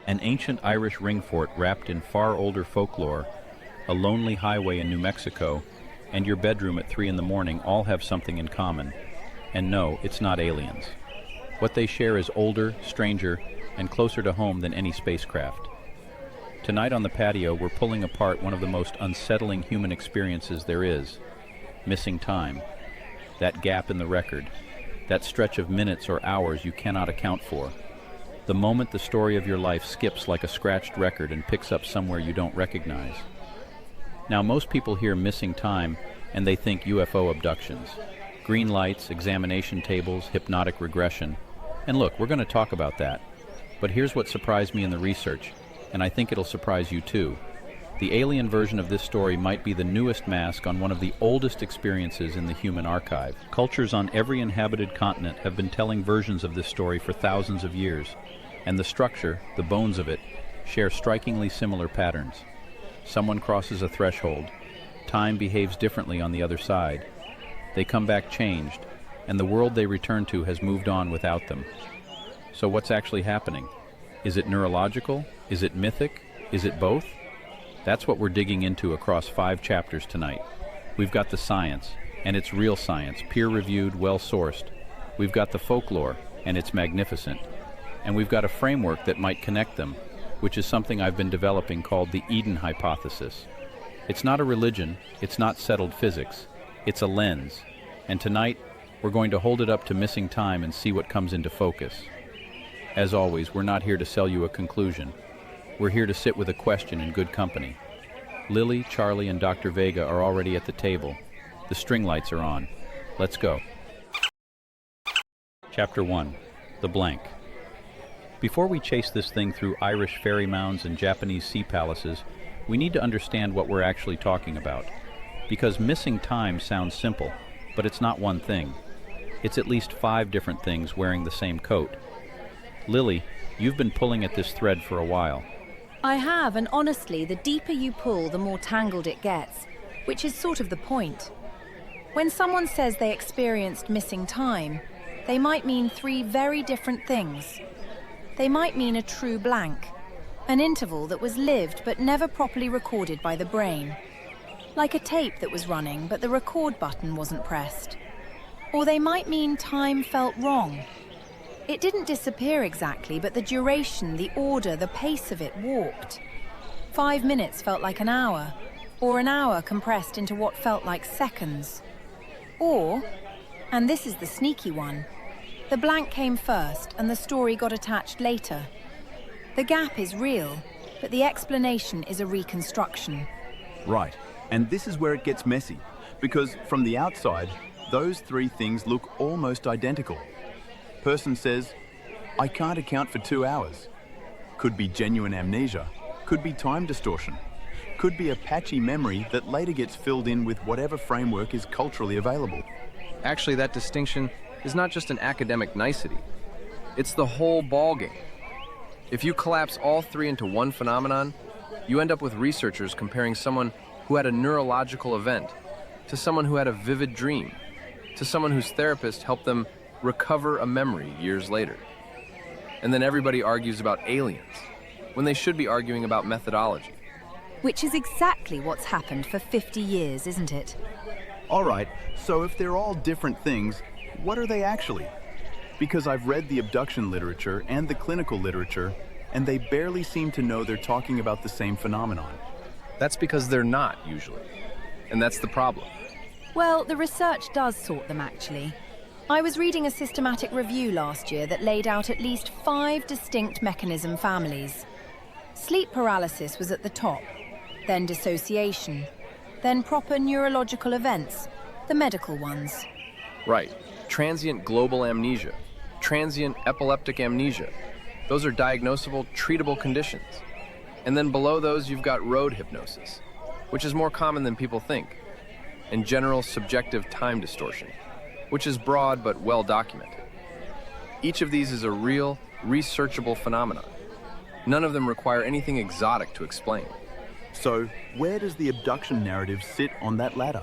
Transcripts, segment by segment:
An ancient Irish ring fort wrapped in far older folklore, a lonely highway in New Mexico, and your bedroom at 3 in the morning all have something in common. And no, it's not aliens. What they share is older, stranger, and closer to home than any spacecraft. Tonight on the patio, we're pulling apart one of the most unsettling human experiences there is: missing time. That gap in the record, that stretch of minutes or hours you cannot account for. The moment the story of your life skips like a scratched record and picks up somewhere you don't recognize. Now, most people hear missing time and they think UFO abductions. Green lights, examination tables, hypnotic regression. And look, we're going to talk about that. But here's what surprised me in the research, and I think it'll surprise you too. The alien version of this story might be the newest mask on one of the oldest experiences in the human archive. Cultures on every inhabited continent have been telling versions of this story for thousands of years, and the structure, the bones of it, share strikingly similar patterns. Someone crosses a threshold. Time behaves differently on the other side. They come back changed, and the world they return to has moved on without them. So what's actually happening? Is it neurological? Is it mythic? Is it both? That's what we're digging into across 5 chapters tonight. We've got the science, and it's real science, peer-reviewed, well-sourced. We've got the folklore, and it's magnificent. And we've got a framework that might connect them, which is something I've been developing called the Eden hypothesis. It's not a religion, it's not settled physics, it's a lens. And tonight, we're going to hold it up to missing time and see what comes into focus. As always, we're not here to sell you a conclusion. We're here to sit with a question in good company. Lily, Charlie, and Dr. Vega are already at the table. The string lights are on. Let's go. Chapter 1. The Blank. Before we chase this thing through Irish fairy mounds and Japanese sea palaces, we need to understand what we're actually talking about. Because missing time sounds simple, but it's not one thing. It's at least 5 different things wearing the same coat. Lily, you've been pulling at this thread for a while. I have, and honestly, the deeper you pull, the more tangled it gets, which is sort of the point. When someone says they experienced missing time, they might mean 3 very different things. They might mean a true blank, an interval that was lived but never properly recorded by the brain, like a tape that was running but the record button wasn't pressed. Or they might mean time felt wrong. It didn't disappear exactly, but the duration, the order, the pace of it warped. 5 minutes felt like an hour, or an hour compressed into what felt like seconds. Or, and this is the sneaky one, the blank came first and the story got attached later. The gap is real, but the explanation is a reconstruction. Right, and this is where it gets messy, because from the outside, those 3 things look almost identical. Person says, I can't account for 2 hours. Could be genuine amnesia, could be time distortion, could be a patchy memory that later gets filled in with whatever framework is culturally available. Actually, that distinction is not just an academic nicety. It's the whole ballgame. If you collapse all 3 into one phenomenon, you end up with researchers comparing someone who had a neurological event to someone who had a vivid dream, to someone whose therapist helped them recover a memory years later. And then everybody argues about aliens, when they should be arguing about methodology. Which is exactly what's happened for 50 years, isn't it? All right, so if they're all different things, what are they actually? Because I've read the abduction literature and the clinical literature, and they barely seem to know they're talking about the same phenomenon. That's because they're not, usually. And that's the problem. Well, the research does sort them, actually. I was reading a systematic review last year that laid out at least 5 distinct mechanism families. Sleep paralysis was at the top, then dissociation, then proper neurological events, the medical ones. Right. Transient global amnesia, transient epileptic amnesia. Those are diagnosable, treatable conditions. And then below those, you've got road hypnosis, which is more common than people think, and general subjective time distortion, which is broad but well documented. Each of these is a real, researchable phenomenon. None of them require anything exotic to explain. So, where does the abduction narrative sit on that ladder?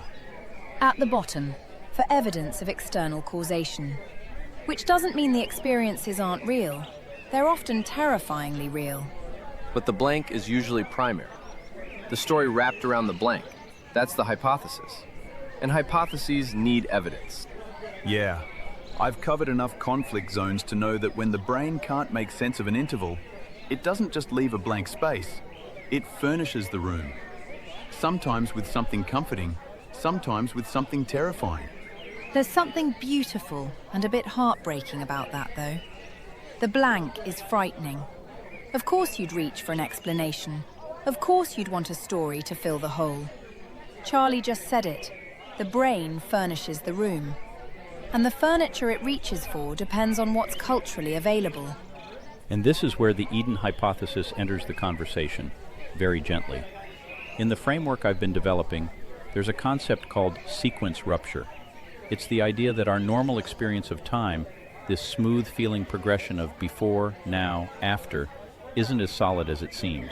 At the bottom, for evidence of external causation. Which doesn't mean the experiences aren't real. They're often terrifyingly real. but the blank is usually primary. The story wrapped around the blank, that's the hypothesis. And hypotheses need evidence. Yeah, I've covered enough conflict zones to know that when the brain can't make sense of an interval, it doesn't just leave a blank space, it furnishes the room. Sometimes with something comforting, sometimes with something terrifying. There's something beautiful and a bit heartbreaking about that, though. The blank is frightening. Of course you'd reach for an explanation. Of course you'd want a story to fill the hole. Charlie just said it. The brain furnishes the room. And the furniture it reaches for depends on what's culturally available. And this is where the Eden hypothesis enters the conversation, very gently. In the framework I've been developing, there's a concept called sequence rupture. It's the idea that our normal experience of time, this smooth feeling progression of before, now, after, isn't as solid as it seems.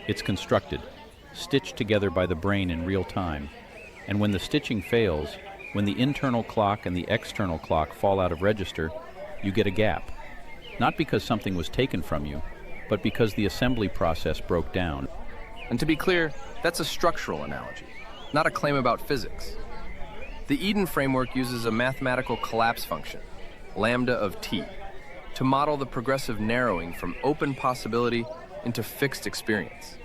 It's constructed, stitched together by the brain in real time. And when the stitching fails, when the internal clock and the external clock fall out of register, you get a gap. Not because something was taken from you, but because the assembly process broke down. And to be clear, that's a structural analogy, not a claim about physics. The Eden framework uses a mathematical collapse function, lambda of t, to model the progressive narrowing from open possibility into fixed experience.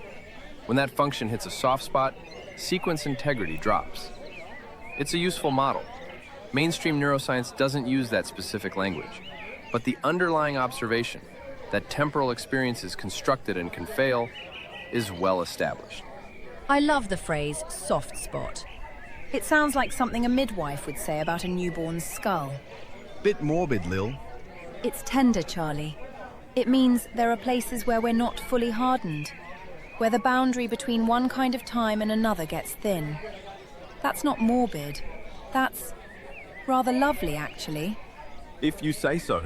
When that function hits a soft spot, sequence integrity drops. It's a useful model. Mainstream neuroscience doesn't use that specific language, but the underlying observation that temporal experience is constructed and can fail is well established. I love the phrase soft spot. It sounds like something a midwife would say about a newborn's skull. Bit morbid, Lil. It's tender, Charlie. It means there are places where we're not fully hardened, where the boundary between one kind of time and another gets thin. That's not morbid. That's rather lovely, actually. If you say so.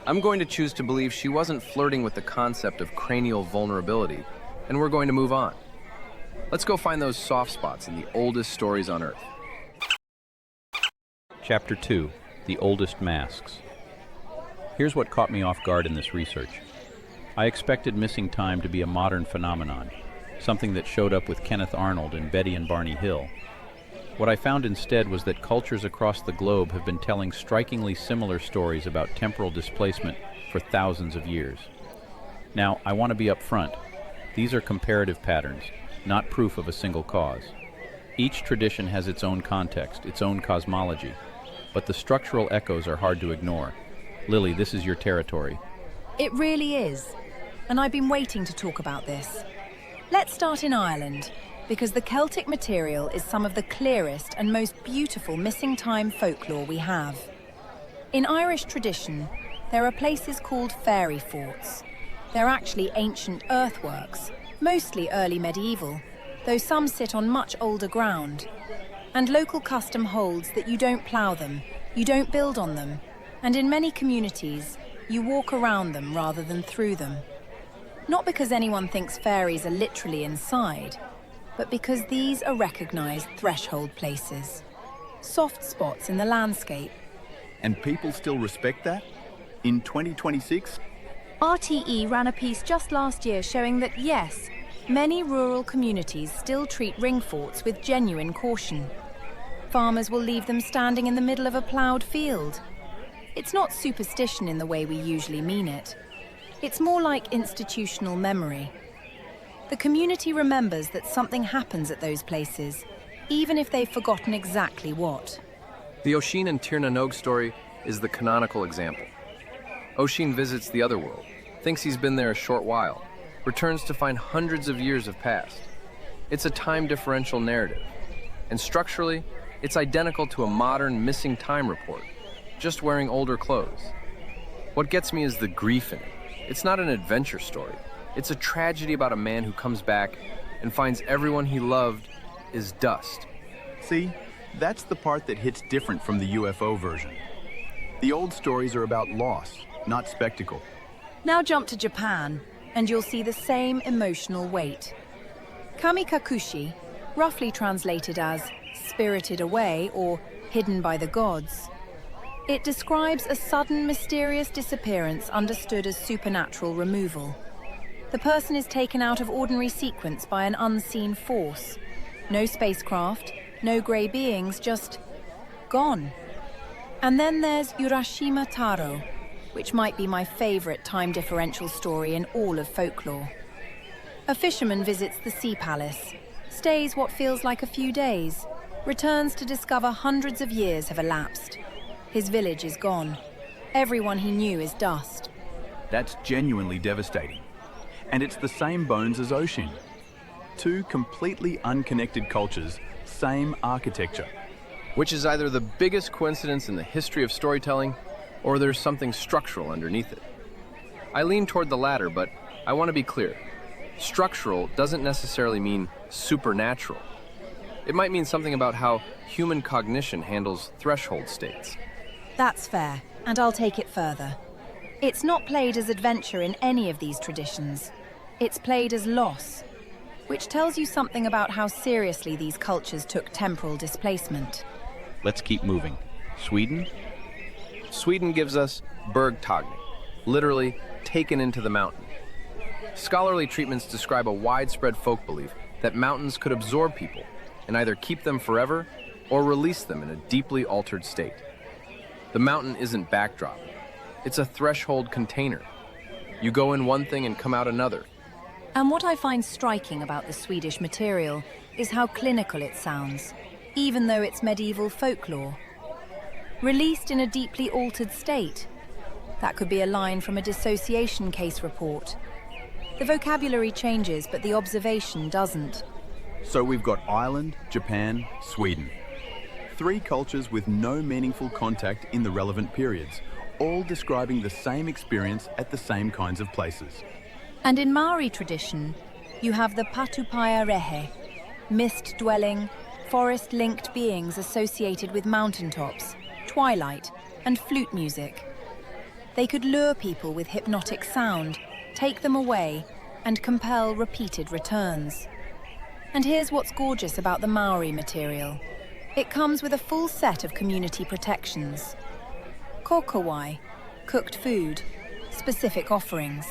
I'm going to choose to believe she wasn't flirting with the concept of cranial vulnerability, and we're going to move on. Let's go find those soft spots in the oldest stories on Earth. Chapter 2, The Oldest Masks. Here's what caught me off guard in this research. I expected missing time to be a modern phenomenon, something that showed up with Kenneth Arnold and Betty and Barney Hill. What I found instead was that cultures across the globe have been telling strikingly similar stories about temporal displacement for thousands of years. Now, I want to be upfront. These are comparative patterns, not proof of a single cause. Each tradition has its own context, its own cosmology, but the structural echoes are hard to ignore. Lily, this is your territory. It really is. And I've been waiting to talk about this. Let's start in Ireland, because the Celtic material is some of the clearest and most beautiful missing time folklore we have. In Irish tradition, there are places called fairy forts. They're actually ancient earthworks, mostly early medieval, though some sit on much older ground. And local custom holds that you don't plough them, you don't build on them, and in many communities, you walk around them rather than through them. Not because anyone thinks fairies are literally inside, but because these are recognized threshold places, soft spots in the landscape. And people still respect that? In 2026? RTE ran a piece just last year showing that, yes, many rural communities still treat ring forts with genuine caution. Farmers will leave them standing in the middle of a ploughed field. It's not superstition in the way we usually mean it. It's more like institutional memory. The community remembers that something happens at those places, even if they've forgotten exactly what. The Oisin and Tir na Nog story is the canonical example. Oisin visits the other world, thinks he's been there a short while, returns to find hundreds of years have passed. It's a time differential narrative, and structurally, it's identical to a modern missing time report, just wearing older clothes. What gets me is the grief in it. It's not an adventure story. It's a tragedy about a man who comes back and finds everyone he loved is dust. See, that's the part that hits different from the UFO version. The old stories are about loss, not spectacle. Now jump to Japan, and you'll see the same emotional weight. Kamikakushi, roughly translated as spirited away or hidden by the gods. It describes a sudden, mysterious disappearance understood as supernatural removal. The person is taken out of ordinary sequence by an unseen force. No spacecraft, no grey beings, just gone. And then there's Urashima Taro, which might be my favourite time differential story in all of folklore. A fisherman visits the sea palace, stays what feels like a few days, returns to discover hundreds of years have elapsed. His village is gone. Everyone he knew is dust. That's genuinely devastating. And it's the same bones as Oshin. Two completely unconnected cultures, same architecture. Which is either the biggest coincidence in the history of storytelling, or there's something structural underneath it. I lean toward the latter, but I want to be clear. Structural doesn't necessarily mean supernatural. It might mean something about how human cognition handles threshold states. That's fair, and I'll take it further. It's not played as adventure in any of these traditions. It's played as loss, which tells you something about how seriously these cultures took temporal displacement. Let's keep moving. Sweden? Sweden gives us bergtagning, literally taken into the mountain. Scholarly treatments describe a widespread folk belief that mountains could absorb people and either keep them forever or release them in a deeply altered state. The mountain isn't backdrop. It's a threshold container. You go in one thing and come out another. And what I find striking about the Swedish material is how clinical it sounds, even though it's medieval folklore. Released in a deeply altered state. That could be a line from a dissociation case report. The vocabulary changes, but the observation doesn't. So we've got Ireland, Japan, Sweden. Three cultures with no meaningful contact in the relevant periods, all describing the same experience at the same kinds of places. And in Maori tradition, you have the Patupaya Rehe, mist-dwelling, forest-linked beings associated with mountaintops, twilight, and flute music. They could lure people with hypnotic sound, take them away, and compel repeated returns. And here's what's gorgeous about the Maori material. It comes with a full set of community protections. Kokowai, cooked food, specific offerings.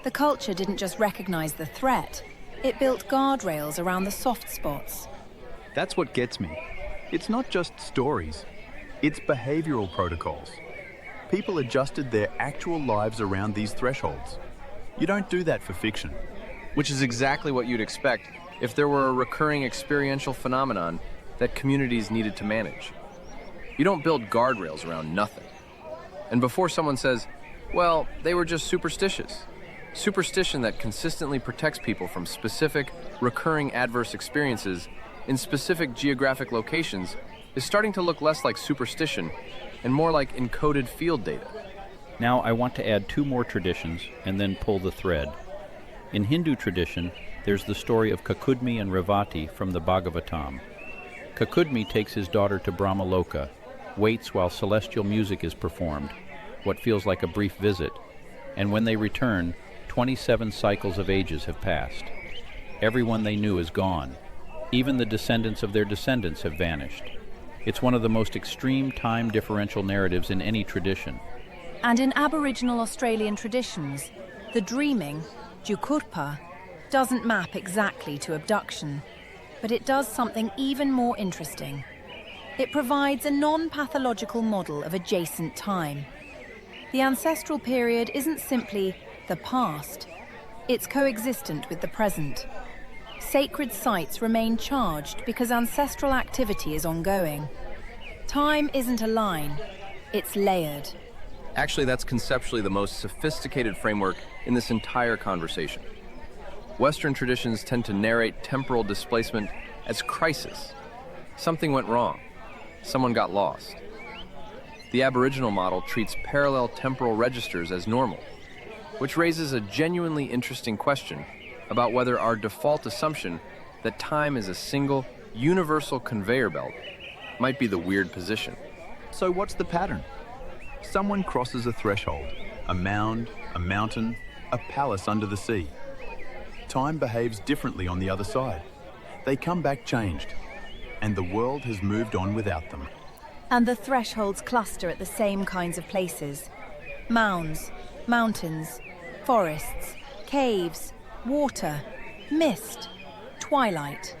The culture didn't just recognize the threat, it built guardrails around the soft spots. That's what gets me. It's not just stories, it's behavioral protocols. People adjusted their actual lives around these thresholds. You don't do that for fiction. Which is exactly what you'd expect if there were a recurring experiential phenomenon that communities needed to manage. You don't build guardrails around nothing. And before someone says, well, they were just superstitious. Superstition that consistently protects people from specific, recurring adverse experiences in specific geographic locations is starting to look less like superstition and more like encoded field data. Now I want to add two more traditions and then pull the thread. In Hindu tradition, there's the story of Kakudmi and Revati from the Bhagavatam. Kakudmi takes his daughter to Brahmaloka, waits while celestial music is performed, what feels like a brief visit, and when they return, 27 cycles of ages have passed. Everyone they knew is gone. Even the descendants of their descendants have vanished. It's one of the most extreme time differential narratives in any tradition. And in Aboriginal Australian traditions, the dreaming, Jukurpa, doesn't map exactly to abduction, but it does something even more interesting. It provides a non-pathological model of adjacent time. The ancestral period isn't simply the past, it's coexistent with the present. Sacred sites remain charged because ancestral activity is ongoing. Time isn't a line, it's layered. Actually, that's conceptually the most sophisticated framework in this entire conversation. Western traditions tend to narrate temporal displacement as crisis. Something went wrong. Someone got lost. The Aboriginal model treats parallel temporal registers as normal, which raises a genuinely interesting question about whether our default assumption that time is a single, universal conveyor belt might be the weird position. So what's the pattern? Someone crosses a threshold, a mound, a mountain, a palace under the sea. Time behaves differently on the other side. They come back changed, and the world has moved on without them. And the thresholds cluster at the same kinds of places. Mounds, mountains, forests, caves, water, mist, twilight.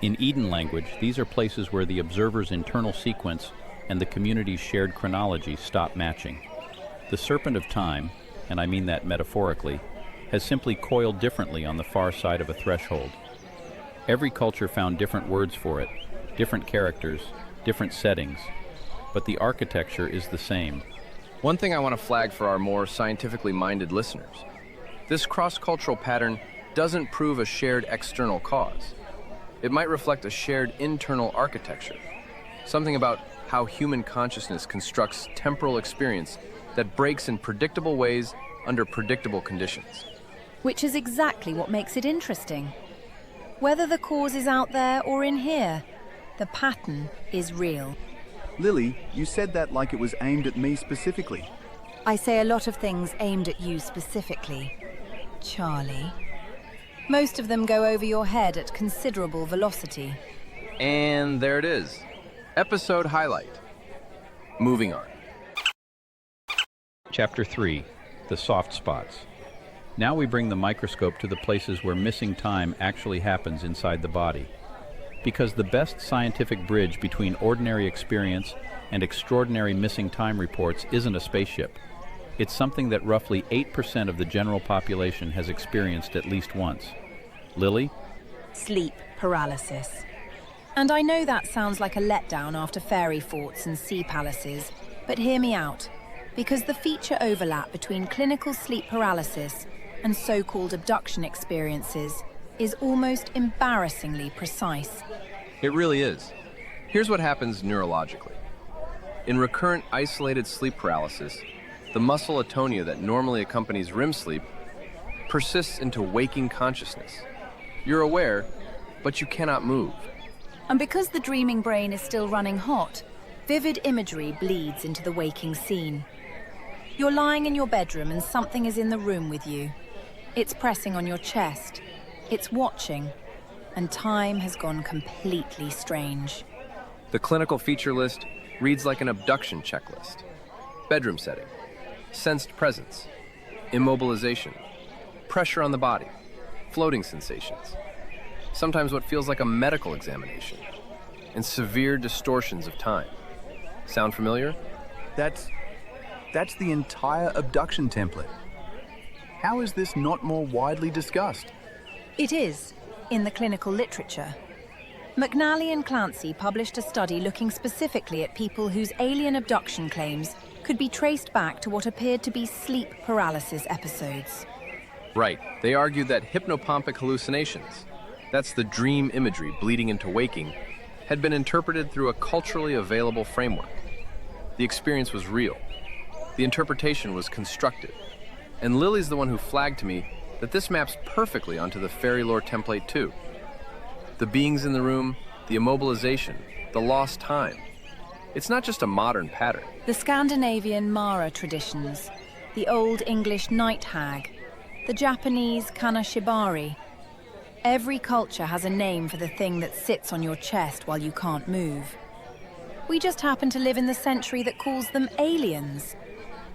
In Eden language, these are places where the observer's internal sequence and the community's shared chronology stop matching. The serpent of time, and I mean that metaphorically, has simply coiled differently on the far side of a threshold. Every culture found different words for it, different characters, different settings, but the architecture is the same. One thing I want to flag for our more scientifically minded listeners: this cross-cultural pattern doesn't prove a shared external cause. It might reflect a shared internal architecture, something about how human consciousness constructs temporal experience that breaks in predictable ways under predictable conditions. Which is exactly what makes it interesting. Whether the cause is out there or in here, the pattern is real. Lily, you said that like it was aimed at me specifically. I say a lot of things aimed at you specifically, Charlie. Most of them go over your head at considerable velocity. And there it is. Episode highlight. Moving on. Chapter 3, The Soft Spots. Now we bring the microscope to the places where missing time actually happens inside the body. Because the best scientific bridge between ordinary experience and extraordinary missing time reports isn't a spaceship. It's something that roughly 8% of the general population has experienced at least once. Lily? Sleep paralysis. And I know that sounds like a letdown after fairy forts and sea palaces, but hear me out, because the feature overlap between clinical sleep paralysis and so-called abduction experiences is almost embarrassingly precise. It really is. Here's what happens neurologically. In recurrent isolated sleep paralysis, the muscle atonia that normally accompanies REM sleep persists into waking consciousness. You're aware, but you cannot move. And because the dreaming brain is still running hot, vivid imagery bleeds into the waking scene. You're lying in your bedroom and something is in the room with you. It's pressing on your chest. It's watching. And time has gone completely strange. The clinical feature list reads like an abduction checklist. Bedroom setting, sensed presence, immobilization, pressure on the body, floating sensations, sometimes what feels like a medical examination, and severe distortions of time. Sound familiar? That's the entire abduction template. How is this not more widely discussed? It is, in the clinical literature. McNally and Clancy published a study looking specifically at people whose alien abduction claims could be traced back to what appeared to be sleep paralysis episodes. Right. They argued that hypnopompic hallucinations, that's the dream imagery bleeding into waking, had been interpreted through a culturally available framework. The experience was real. The interpretation was constructed. And Lily's the one who flagged to me that this maps perfectly onto the fairy lore template too. The beings in the room, the immobilization, the lost time. It's not just a modern pattern. The Scandinavian Mara traditions, the Old English night hag, the Japanese kanashibari. Every culture has a name for the thing that sits on your chest while you can't move. We just happen to live in the century that calls them aliens.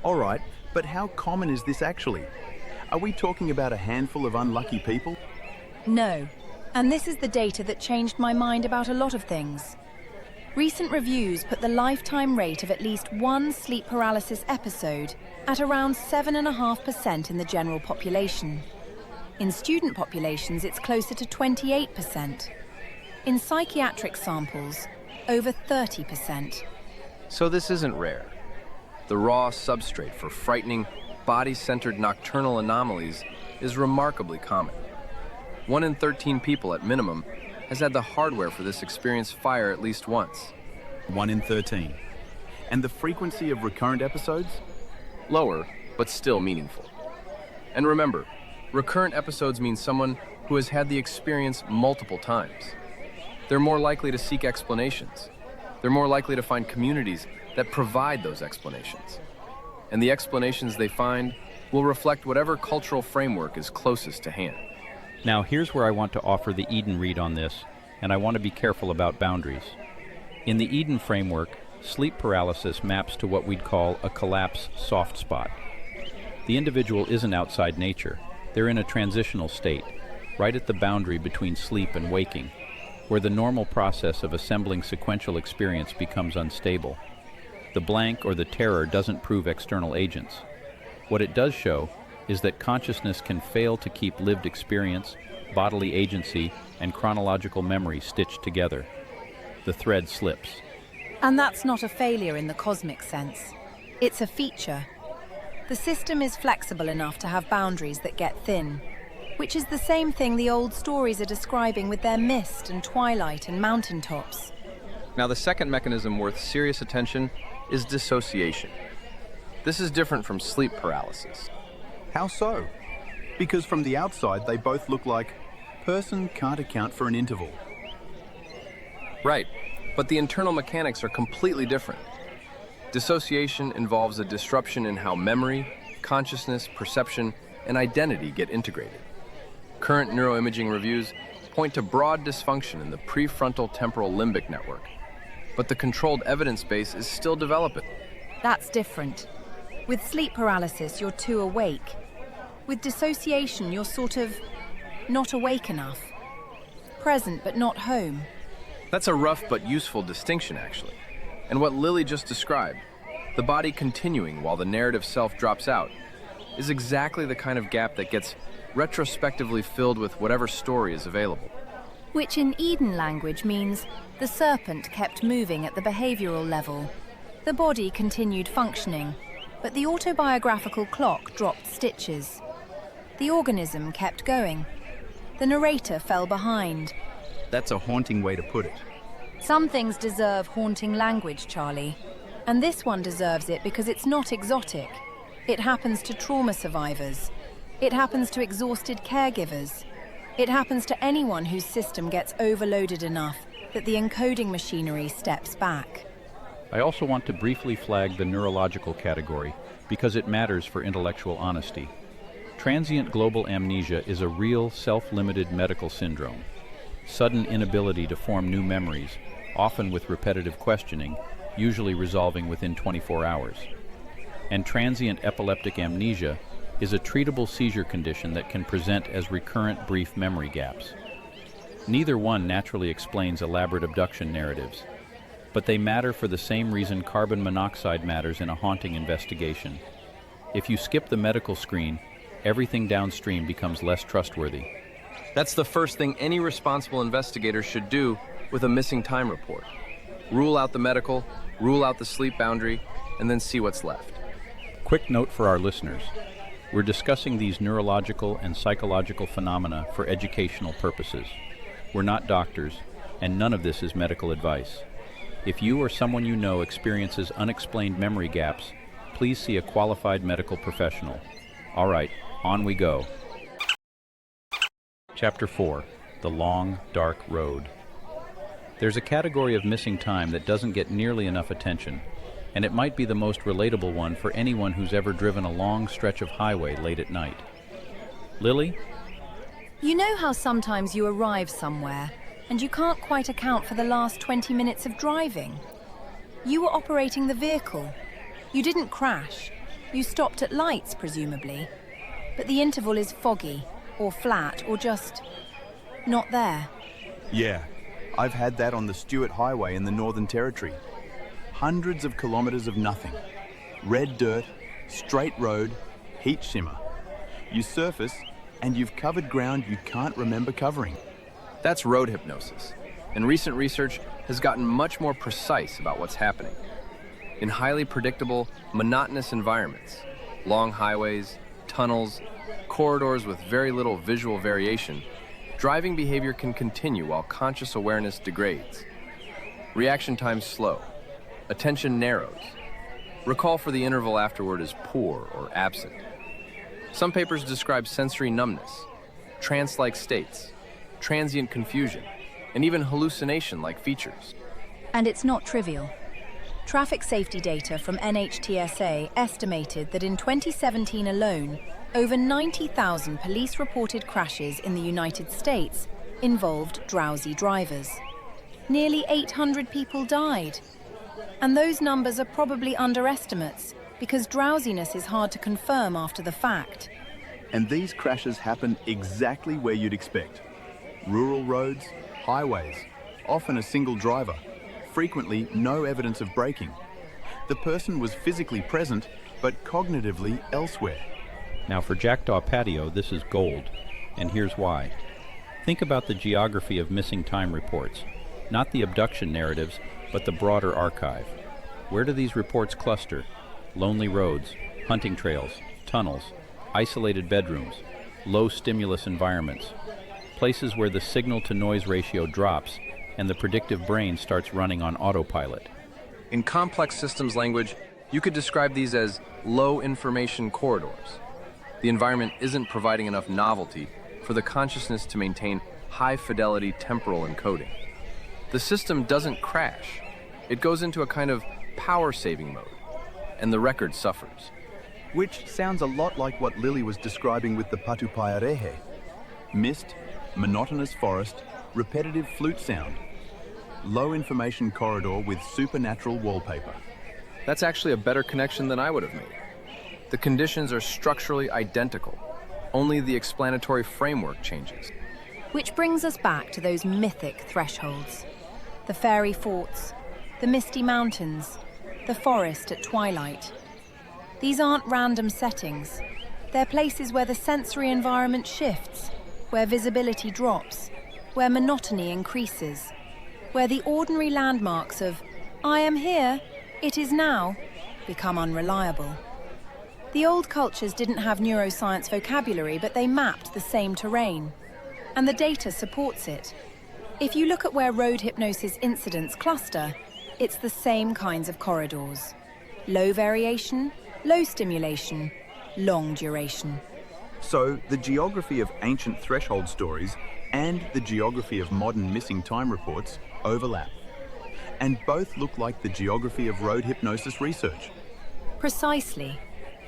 All right, but how common is this actually? Are we talking about a handful of unlucky people? No, and this is the data that changed my mind about a lot of things. Recent reviews put the lifetime rate of at least one sleep paralysis episode at around 7.5% in the general population. In student populations, it's closer to 28%. In psychiatric samples, over 30%. So this isn't rare. The raw substrate for frightening, body-centered nocturnal anomalies is remarkably common. 1 in 13 people at minimum has had the hardware for this experience fire at least once. 1 in 13. And the frequency of recurrent episodes? Lower, but still meaningful. And remember, recurrent episodes mean someone who has had the experience multiple times. They're more likely to seek explanations. They're more likely to find communities that provide those explanations. And the explanations they find will reflect whatever cultural framework is closest to hand. Now here's where I want to offer the Eden read on this, and I want to be careful about boundaries. In the Eden framework, sleep paralysis maps to what we'd call a collapse soft spot. The individual isn't outside nature. They're in a transitional state, right at the boundary between sleep and waking, where the normal process of assembling sequential experience becomes unstable. The blank or the terror doesn't prove external agents. What it does show is that consciousness can fail to keep lived experience, bodily agency, and chronological memory stitched together. The thread slips. And that's not a failure in the cosmic sense. It's a feature. The system is flexible enough to have boundaries that get thin, which is the same thing the old stories are describing with their mist and twilight and mountaintops. Now, the second mechanism worth serious attention is dissociation. This is different from sleep paralysis. How so? Because from the outside, they both look like person can't account for an interval. Right, but the internal mechanics are completely different. Dissociation involves a disruption in how memory, consciousness, perception, and identity get integrated. Current neuroimaging reviews point to broad dysfunction in the prefrontal temporal limbic network, but the controlled evidence base is still developing. That's different. With sleep paralysis, you're too awake. With dissociation, you're sort of not awake enough. Present, but not home. That's a rough but useful distinction, actually. And what Lily just described, the body continuing while the narrative self drops out, is exactly the kind of gap that gets retrospectively filled with whatever story is available. Which in Eden language means the serpent kept moving at the behavioral level. The body continued functioning, but the autobiographical clock dropped stitches. The organism kept going. The narrator fell behind. That's a haunting way to put it. Some things deserve haunting language, Charlie. And this one deserves it because it's not exotic. It happens to trauma survivors. It happens to exhausted caregivers. It happens to anyone whose system gets overloaded enough that the encoding machinery steps back. I also want to briefly flag the neurological category because it matters for intellectual honesty. Transient global amnesia is a real, self-limited medical syndrome. Sudden inability to form new memories, often with repetitive questioning, usually resolving within 24 hours. And transient epileptic amnesia is a treatable seizure condition that can present as recurrent brief memory gaps. Neither one naturally explains elaborate abduction narratives, but they matter for the same reason carbon monoxide matters in a haunting investigation. If you skip the medical screen, everything downstream becomes less trustworthy. That's the first thing any responsible investigator should do with a missing time report. Rule out the medical, rule out the sleep boundary, and then see what's left. Quick note for our listeners. We're discussing these neurological and psychological phenomena for educational purposes. We're not doctors, and none of this is medical advice. If you or someone you know experiences unexplained memory gaps, please see a qualified medical professional. All right, on we go. Chapter 4, The Long, Dark Road. There's a category of missing time that doesn't get nearly enough attention, and it might be the most relatable one for anyone who's ever driven a long stretch of highway late at night. Lily? You know how sometimes you arrive somewhere and you can't quite account for the last 20 minutes of driving? You were operating the vehicle. You didn't crash. You stopped at lights, presumably. But the interval is foggy, or flat, or just not there. Yeah, I've had that on the Stewart Highway in the Northern Territory. Hundreds of kilometers of nothing. Red dirt, straight road, heat shimmer. You surface, and you've covered ground you can't remember covering. That's road hypnosis, and recent research has gotten much more precise about what's happening. In highly predictable, monotonous environments, long highways, tunnels, corridors with very little visual variation, driving behavior can continue while conscious awareness degrades. Reaction times slow. Attention narrows. Recall for the interval afterward is poor or absent. Some papers describe sensory numbness, trance-like states, transient confusion, and even hallucination-like features. And it's not trivial. Traffic safety data from NHTSA estimated that in 2017 alone, over 90,000 police-reported crashes in the United States involved drowsy drivers. Nearly 800 people died. And those numbers are probably underestimates because drowsiness is hard to confirm after the fact. And these crashes happen exactly where you'd expect. Rural roads, highways, often a single driver, frequently no evidence of braking. The person was physically present, but cognitively elsewhere. Now for Jackdaw Patio, this is gold, and here's why. Think about the geography of missing time reports, not the abduction narratives, but the broader archive. Where do these reports cluster? Lonely roads, hunting trails, tunnels, isolated bedrooms, low stimulus environments, places where the signal-to-noise ratio drops and the predictive brain starts running on autopilot. In complex systems language, you could describe these as low information corridors. The environment isn't providing enough novelty for the consciousness to maintain high-fidelity temporal encoding. The system doesn't crash. It goes into a kind of power-saving mode, and the record suffers. Which sounds a lot like what Lily was describing with the Patupaiarehe. Mist, monotonous forest, repetitive flute sound. Low information corridor with supernatural wallpaper. That's actually a better connection than I would have made. The conditions are structurally identical. Only the explanatory framework changes. Which brings us back to those mythic thresholds. The fairy forts, the misty mountains, the forest at twilight. These aren't random settings. They're places where the sensory environment shifts, where visibility drops, where monotony increases, where the ordinary landmarks of, "I am here, it is now," become unreliable. The old cultures didn't have neuroscience vocabulary, but they mapped the same terrain. And the data supports it. If you look at where road hypnosis incidents cluster, it's the same kinds of corridors. Low variation, low stimulation, long duration. So the geography of ancient threshold stories and the geography of modern missing time reports overlap. And both look like the geography of road hypnosis research. Precisely.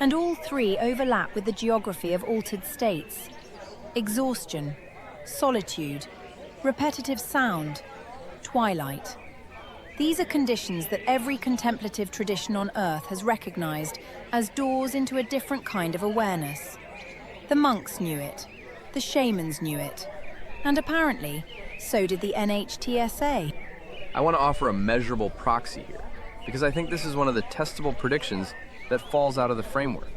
And all three overlap with the geography of altered states. Exhaustion, solitude, repetitive sound, twilight. These are conditions that every contemplative tradition on Earth has recognized as doors into a different kind of awareness. The monks knew it, the shamans knew it, and apparently, so did the NHTSA. I want to offer a measurable proxy here, because I think this is one of the testable predictions that falls out of the framework.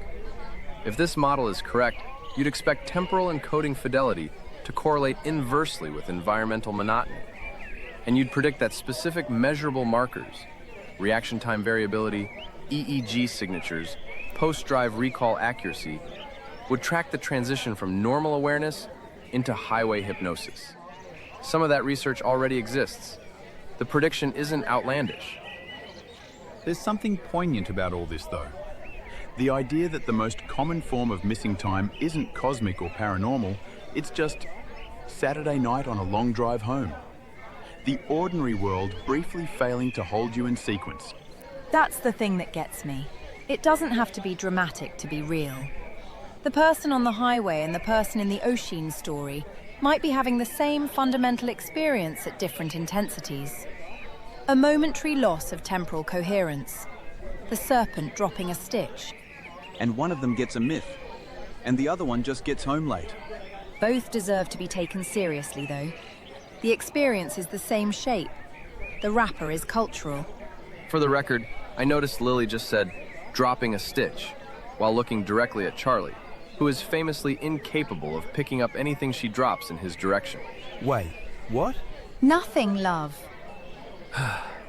If this model is correct, you'd expect temporal encoding fidelity to correlate inversely with environmental monotony. And you'd predict that specific measurable markers, reaction time variability, EEG signatures, post-drive recall accuracy, would track the transition from normal awareness into highway hypnosis. Some of that research already exists. The prediction isn't outlandish. There's something poignant about all this, though. The idea that the most common form of missing time isn't cosmic or paranormal, it's just Saturday night on a long drive home. The ordinary world briefly failing to hold you in sequence. That's the thing that gets me. It doesn't have to be dramatic to be real. The person on the highway and the person in the Oshin story might be having the same fundamental experience at different intensities. A momentary loss of temporal coherence. The serpent dropping a stitch. And one of them gets a myth, and the other one just gets home late. Both deserve to be taken seriously, though. The experience is the same shape. The wrapper is cultural. For the record, I noticed Lily just said, dropping a stitch, while looking directly at Charlie, who is famously incapable of picking up anything she drops in his direction. Wait, what? Nothing, love.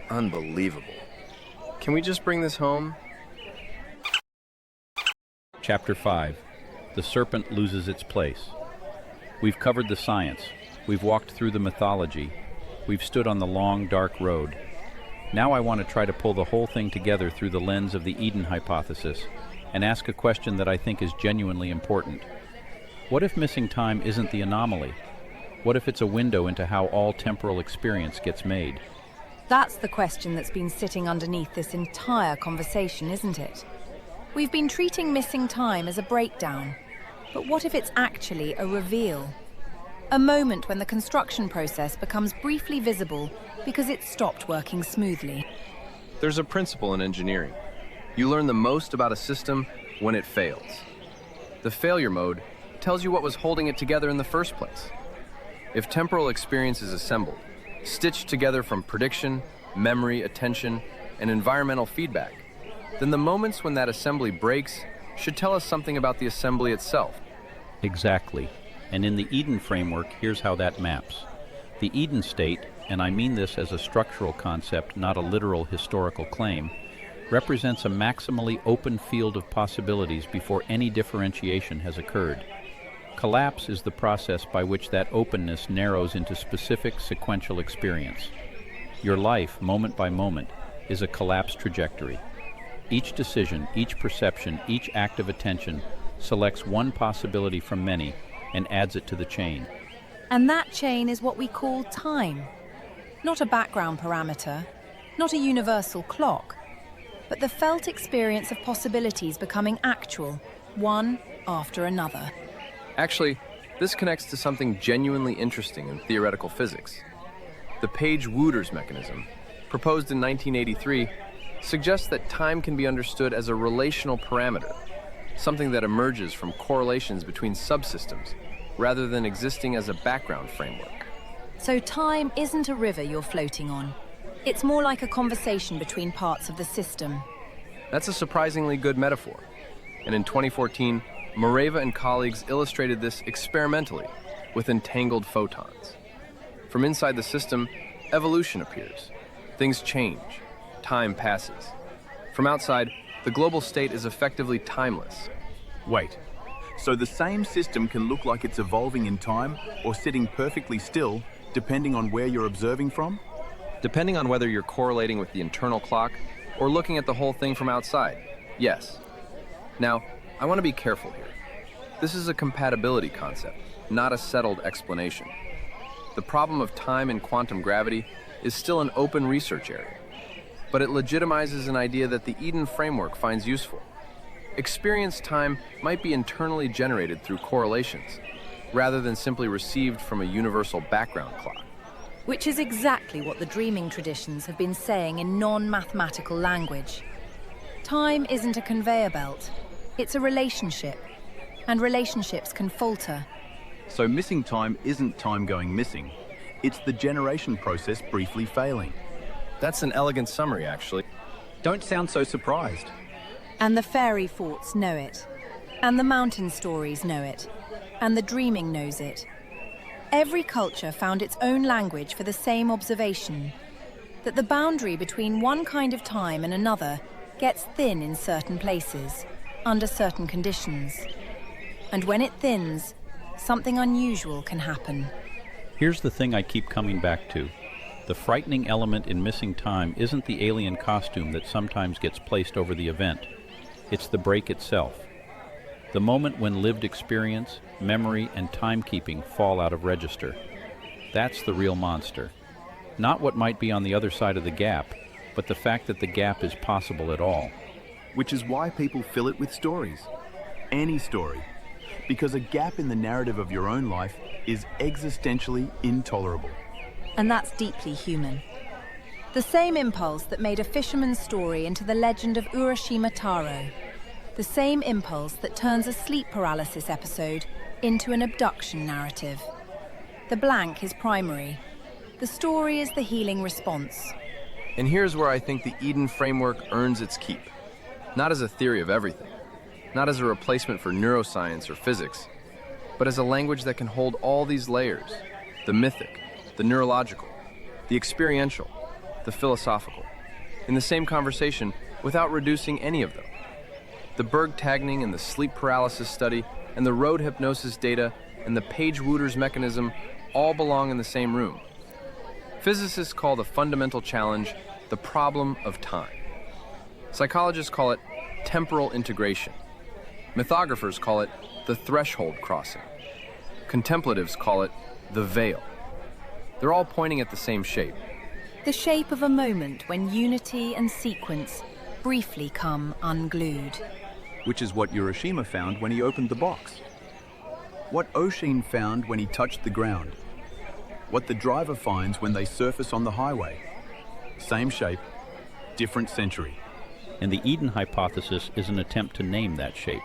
Unbelievable. Can we just bring this home? Chapter 5. The Serpent Loses Its Place. We've covered the science. We've walked through the mythology. We've stood on the long, dark road. Now I want to try to pull the whole thing together through the lens of the Eden hypothesis and ask a question that I think is genuinely important. What if missing time isn't the anomaly? What if it's a window into how all temporal experience gets made? That's the question that's been sitting underneath this entire conversation, isn't it? We've been treating missing time as a breakdown, but what if it's actually a reveal? A moment when the construction process becomes briefly visible because it stopped working smoothly. There's a principle in engineering. You learn the most about a system when it fails. The failure mode tells you what was holding it together in the first place. If temporal experience is assembled, stitched together from prediction, memory, attention, and environmental feedback, then the moments when that assembly breaks should tell us something about the assembly itself. Exactly. And in the Eden framework, here's how that maps. The Eden state, and I mean this as a structural concept, not a literal historical claim, represents a maximally open field of possibilities before any differentiation has occurred. Collapse is the process by which that openness narrows into specific sequential experience. Your life, moment by moment, is a collapse trajectory. Each decision, each perception, each act of attention selects one possibility from many and adds it to the chain. And that chain is what we call time. Not a background parameter, not a universal clock, but the felt experience of possibilities becoming actual, one after another. Actually, this connects to something genuinely interesting in theoretical physics. The Page-Wooters mechanism, proposed in 1983, suggests that time can be understood as a relational parameter, something that emerges from correlations between subsystems, rather than existing as a background framework. So time isn't a river you're floating on. It's more like a conversation between parts of the system. That's a surprisingly good metaphor. And in 2014, Moreva and colleagues illustrated this experimentally with entangled photons. From inside the system, evolution appears. Things change. Time passes. From outside, the global state is effectively timeless. Wait, so the same system can look like it's evolving in time or sitting perfectly still, depending on where you're observing from? Depending on whether you're correlating with the internal clock or looking at the whole thing from outside, yes. Now, I want to be careful here. This is a compatibility concept, not a settled explanation. The problem of time in quantum gravity is still an open research area, but it legitimizes an idea that the Eden framework finds useful. Experience time might be internally generated through correlations, rather than simply received from a universal background clock. Which is exactly what the dreaming traditions have been saying in non-mathematical language. Time isn't a conveyor belt, it's a relationship, and relationships can falter. So missing time isn't time going missing, it's the generation process briefly failing. That's an elegant summary, actually. Don't sound so surprised. And the fairy forts know it, and the mountain stories know it, and the dreaming knows it. Every culture found its own language for the same observation, that the boundary between one kind of time and another gets thin in certain places, under certain conditions. And when it thins, something unusual can happen. Here's the thing I keep coming back to. The frightening element in missing time isn't the alien costume that sometimes gets placed over the event. It's the break itself. The moment when lived experience, memory, and timekeeping fall out of register. That's the real monster. Not what might be on the other side of the gap, but the fact that the gap is possible at all. Which is why people fill it with stories. Any story. Because a gap in the narrative of your own life is existentially intolerable. And that's deeply human. The same impulse that made a fisherman's story into the legend of Urashima Taro. The same impulse that turns a sleep paralysis episode into an abduction narrative. The blank is primary. The story is the healing response. And here's where I think the Eden framework earns its keep. Not as a theory of everything, not as a replacement for neuroscience or physics, but as a language that can hold all these layers: the mythic, the neurological, the experiential, the philosophical, in the same conversation without reducing any of them. The Berg-Tagning and the sleep paralysis study and the road hypnosis data and the Page-Wooters mechanism all belong in the same room. Physicists call the fundamental challenge the problem of time. Psychologists call it temporal integration. Mythographers call it the threshold crossing. Contemplatives call it the veil. They're all pointing at the same shape. The shape of a moment when unity and sequence briefly come unglued. Which is what Urashima found when he opened the box. What Oshin found when he touched the ground. What the driver finds when they surface on the highway. Same shape, different century. And the Eden hypothesis is an attempt to name that shape.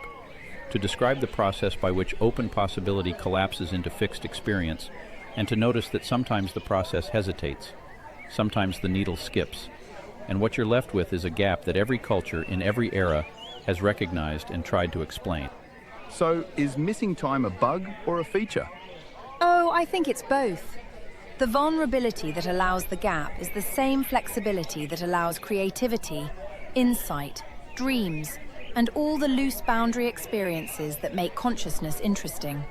to describe the process by which open possibility collapses into fixed experience, and to notice that sometimes the process hesitates, sometimes the needle skips, and what you're left with is a gap that every culture in every era has recognized and tried to explain. So, is missing time a bug or a feature? Oh, I think it's both. The vulnerability that allows the gap is the same flexibility that allows creativity, insight, dreams, and all the loose boundary experiences that make consciousness interesting.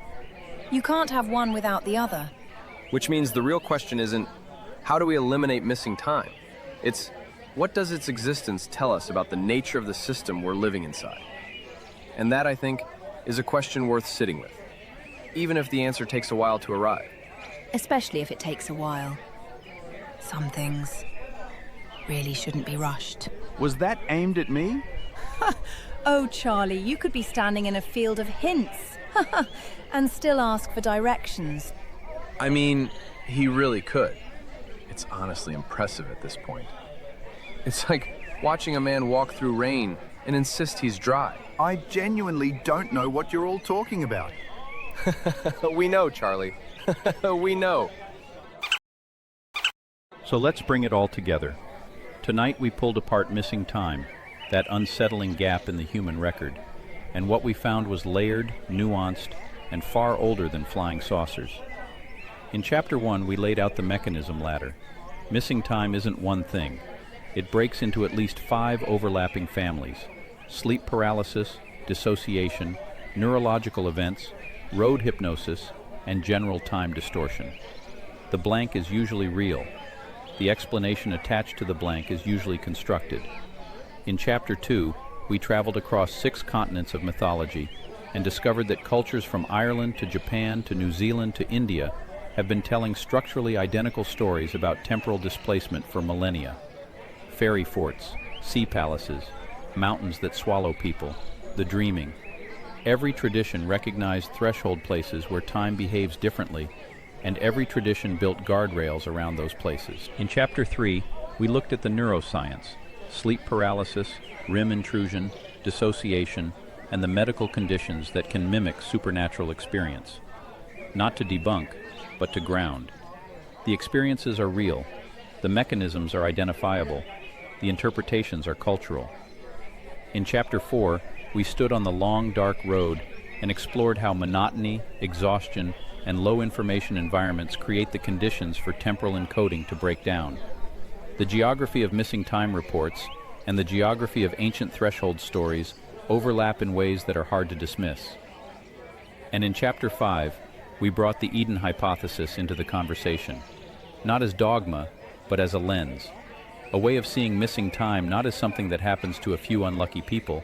You can't have one without the other. Which means the real question isn't, how do we eliminate missing time? It's, what does its existence tell us about the nature of the system we're living inside? And that, I think, is a question worth sitting with, even if the answer takes a while to arrive. Especially if it takes a while. Some things really shouldn't be rushed. Was that aimed at me? Oh, Charlie, you could be standing in a field of hints and still ask for directions. I mean, he really could. It's honestly impressive at this point. It's like watching a man walk through rain and insist he's dry. I genuinely don't know what you're all talking about. We know, Charlie. We know. So let's bring it all together. Tonight we pulled apart missing time, that unsettling gap in the human record, and what we found was layered, nuanced, and far older than flying saucers. In Chapter 1 we laid out the mechanism ladder. Missing time isn't one thing. It breaks into at least 5 overlapping families: sleep paralysis, dissociation, neurological events, road hypnosis, and general time distortion. The blank is usually real. The explanation attached to the blank is usually constructed. In Chapter 2, we traveled across 6 continents of mythology and discovered that cultures from Ireland to Japan to New Zealand to India have been telling structurally identical stories about temporal displacement for millennia. Fairy forts, sea palaces, mountains that swallow people, the dreaming. Every tradition recognized threshold places where time behaves differently, and every tradition built guardrails around those places. In Chapter 3, we looked at the neuroscience, sleep paralysis, REM intrusion, dissociation, and the medical conditions that can mimic supernatural experience. Not to debunk, but to ground. The experiences are real, the mechanisms are identifiable, the interpretations are cultural. In Chapter 4, we stood on the long, dark road and explored how monotony, exhaustion, and low information environments create the conditions for temporal encoding to break down. The geography of missing time reports and the geography of ancient threshold stories overlap in ways that are hard to dismiss. And in Chapter 5, we brought the Eden hypothesis into the conversation, not as dogma, but as a lens, a way of seeing missing time not as something that happens to a few unlucky people,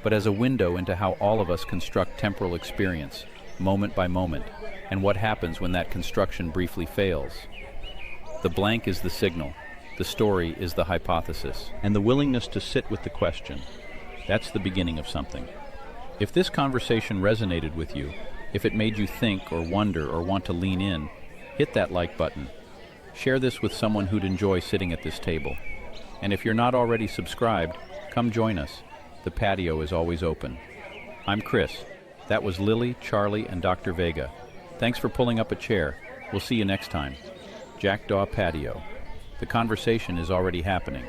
but as a window into how all of us construct temporal experience, moment by moment, and what happens when that construction briefly fails. The blank is the signal, the story is the hypothesis, and the willingness to sit with the question. That's the beginning of something. If this conversation resonated with you, if it made you think or wonder or want to lean in, hit that like button. Share this with someone who'd enjoy sitting at this table. And if you're not already subscribed, come join us. The patio is always open. I'm Chris. That was Lily, Charlie, and Dr. Vega. Thanks for pulling up a chair. We'll see you next time. Jackdaw Patio. The conversation is already happening.